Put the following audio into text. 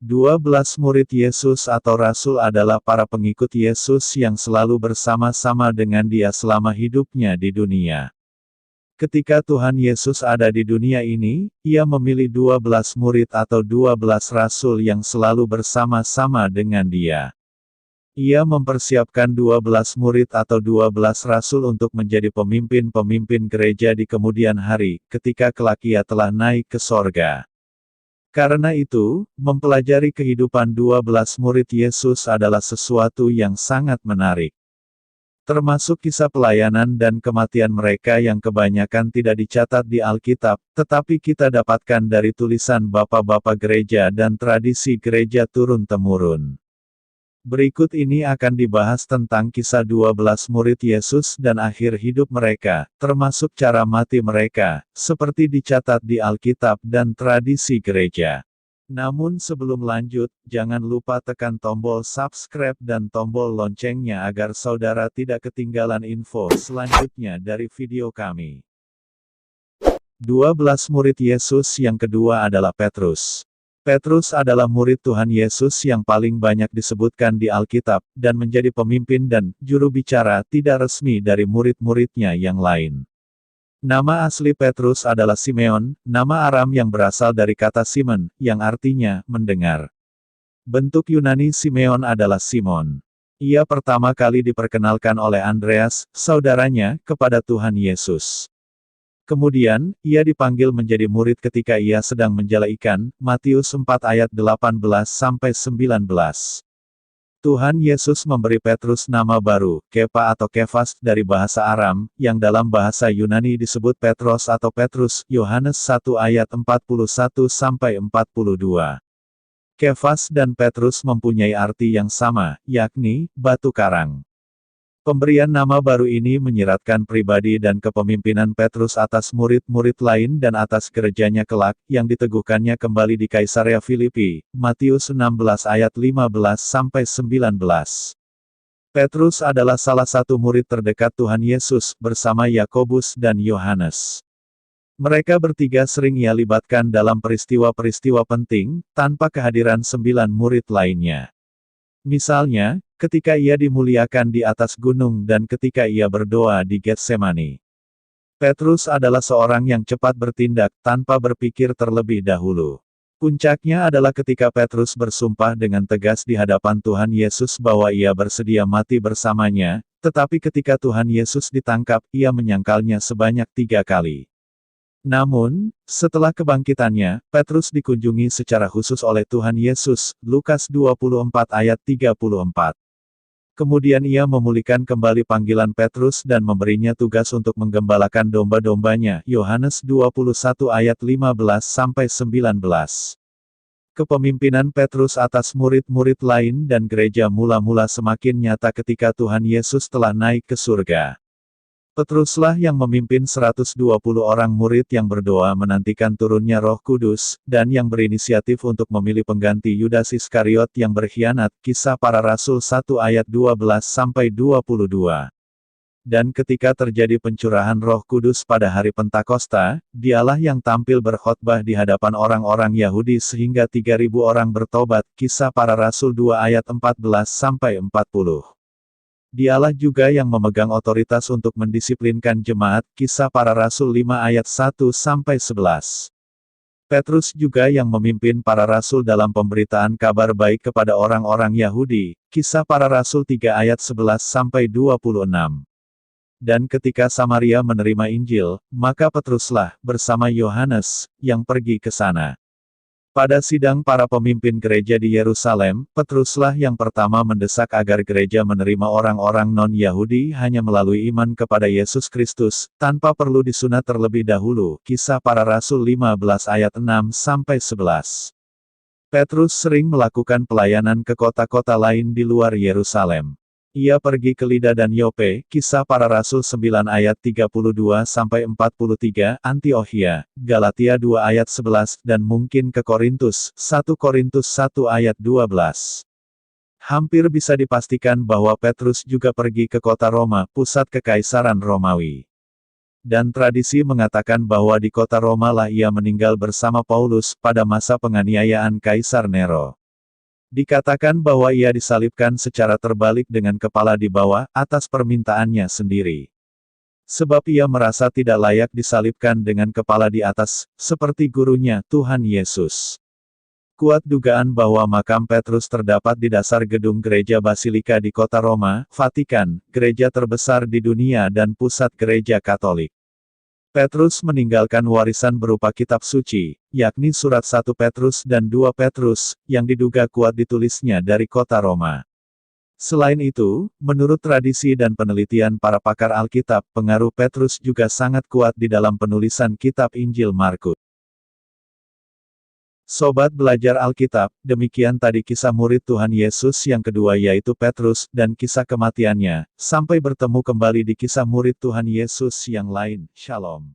12 murid Yesus atau Rasul adalah para pengikut Yesus yang selalu bersama-sama dengan Dia selama hidupnya di dunia. Ketika Tuhan Yesus ada di dunia ini, Ia memilih 12 murid atau 12 Rasul yang selalu bersama-sama dengan Dia. Ia mempersiapkan 12 murid atau 12 Rasul untuk menjadi pemimpin-pemimpin gereja di kemudian hari, ketika kelak Ia telah naik ke sorga. Karena itu, mempelajari kehidupan 12 murid Yesus adalah sesuatu yang sangat menarik. Termasuk kisah pelayanan dan kematian mereka yang kebanyakan tidak dicatat di Alkitab, tetapi kita dapatkan dari tulisan bapak-bapak gereja dan tradisi gereja turun-temurun. Berikut ini akan dibahas tentang kisah 12 murid Yesus dan akhir hidup mereka, termasuk cara mati mereka, seperti dicatat di Alkitab dan tradisi gereja. Namun sebelum lanjut, jangan lupa tekan tombol subscribe dan tombol loncengnya agar saudara tidak ketinggalan info selanjutnya dari video kami. 12 murid Yesus yang kedua adalah Petrus. Petrus adalah murid Tuhan Yesus yang paling banyak disebutkan di Alkitab, dan menjadi pemimpin dan juru bicara tidak resmi dari murid-muridnya yang lain. Nama asli Petrus adalah Simeon, nama Aram yang berasal dari kata Simon, yang artinya mendengar. Bentuk Yunani Simeon adalah Simon. Ia pertama kali diperkenalkan oleh Andreas, saudaranya, kepada Tuhan Yesus. Kemudian, ia dipanggil menjadi murid ketika ia sedang menjala ikan, Matius 4 ayat 18-19. Tuhan Yesus memberi Petrus nama baru, Kepa atau Kefas dari bahasa Aram, yang dalam bahasa Yunani disebut Petros atau Petrus, Yohanes 1 ayat 41-42. Kefas dan Petrus mempunyai arti yang sama, yakni, batu karang. Pemberian nama baru ini menyiratkan pribadi dan kepemimpinan Petrus atas murid-murid lain dan atas gerejanya kelak, yang diteguhkannya kembali di Kaisarea Filipi, Matius 16 ayat 15-19. Petrus adalah salah satu murid terdekat Tuhan Yesus, bersama Yakobus dan Yohanes. Mereka bertiga sering ia libatkan dalam peristiwa-peristiwa penting, tanpa kehadiran 9 murid lainnya. Misalnya, ketika ia dimuliakan di atas gunung dan ketika ia berdoa di Getsemani. Petrus adalah seorang yang cepat bertindak, tanpa berpikir terlebih dahulu. Puncaknya adalah ketika Petrus bersumpah dengan tegas di hadapan Tuhan Yesus bahwa ia bersedia mati bersamanya, tetapi ketika Tuhan Yesus ditangkap, ia menyangkalnya sebanyak 3 kali. Namun, setelah kebangkitannya, Petrus dikunjungi secara khusus oleh Tuhan Yesus, Lukas 24 ayat 34. Kemudian ia memulihkan kembali panggilan Petrus dan memberinya tugas untuk menggembalakan domba-dombanya, Yohanes 21 ayat 15-19. Kepemimpinan Petrus atas murid-murid lain dan gereja mula-mula semakin nyata ketika Tuhan Yesus telah naik ke surga. Petruslah yang memimpin 120 orang murid yang berdoa menantikan turunnya Roh Kudus, dan yang berinisiatif untuk memilih pengganti Yudas Iskariot yang berkhianat, Kisah Para Rasul 1 ayat 12-22. Dan ketika terjadi pencurahan Roh Kudus pada hari Pentakosta, dialah yang tampil berkhotbah di hadapan orang-orang Yahudi sehingga 3.000 orang bertobat, Kisah Para Rasul 2 ayat 14-40. Dialah juga yang memegang otoritas untuk mendisiplinkan jemaat, Kisah Para Rasul 5 ayat 1-11. Petrus juga yang memimpin para rasul dalam pemberitaan kabar baik kepada orang-orang Yahudi, Kisah Para Rasul 3 ayat 11-26. Dan ketika Samaria menerima Injil, maka Petruslah, bersama Yohanes, yang pergi ke sana. Pada sidang para pemimpin gereja di Yerusalem, Petruslah yang pertama mendesak agar gereja menerima orang-orang non-Yahudi hanya melalui iman kepada Yesus Kristus, tanpa perlu disunat terlebih dahulu, Kisah Para Rasul 15 ayat 6-11. Petrus sering melakukan pelayanan ke kota-kota lain di luar Yerusalem. Ia pergi ke Lida dan Yope, Kisah Para Rasul 9 ayat 32-43, Antiokhia, Galatia 2 ayat 11, dan mungkin ke Korintus, 1 Korintus 1 ayat 12. Hampir bisa dipastikan bahwa Petrus juga pergi ke kota Roma, pusat kekaisaran Romawi. Dan tradisi mengatakan bahwa di kota Roma lah ia meninggal bersama Paulus, pada masa penganiayaan Kaisar Nero. Dikatakan bahwa ia disalibkan secara terbalik dengan kepala di bawah, atas permintaannya sendiri. Sebab ia merasa tidak layak disalibkan dengan kepala di atas, seperti gurunya, Tuhan Yesus. Kuat dugaan bahwa makam Petrus terdapat di dasar gedung gereja Basilika di kota Roma, Vatikan, gereja terbesar di dunia dan pusat gereja Katolik. Petrus meninggalkan warisan berupa kitab suci, yakni surat 1 Petrus dan 2 Petrus, yang diduga kuat ditulisnya dari kota Roma. Selain itu, menurut tradisi dan penelitian para pakar Alkitab, pengaruh Petrus juga sangat kuat di dalam penulisan kitab Injil Markus. Sobat belajar Alkitab, demikian tadi kisah murid Tuhan Yesus yang kedua yaitu Petrus, dan kisah kematiannya. Sampai bertemu kembali di kisah murid Tuhan Yesus yang lain. Shalom.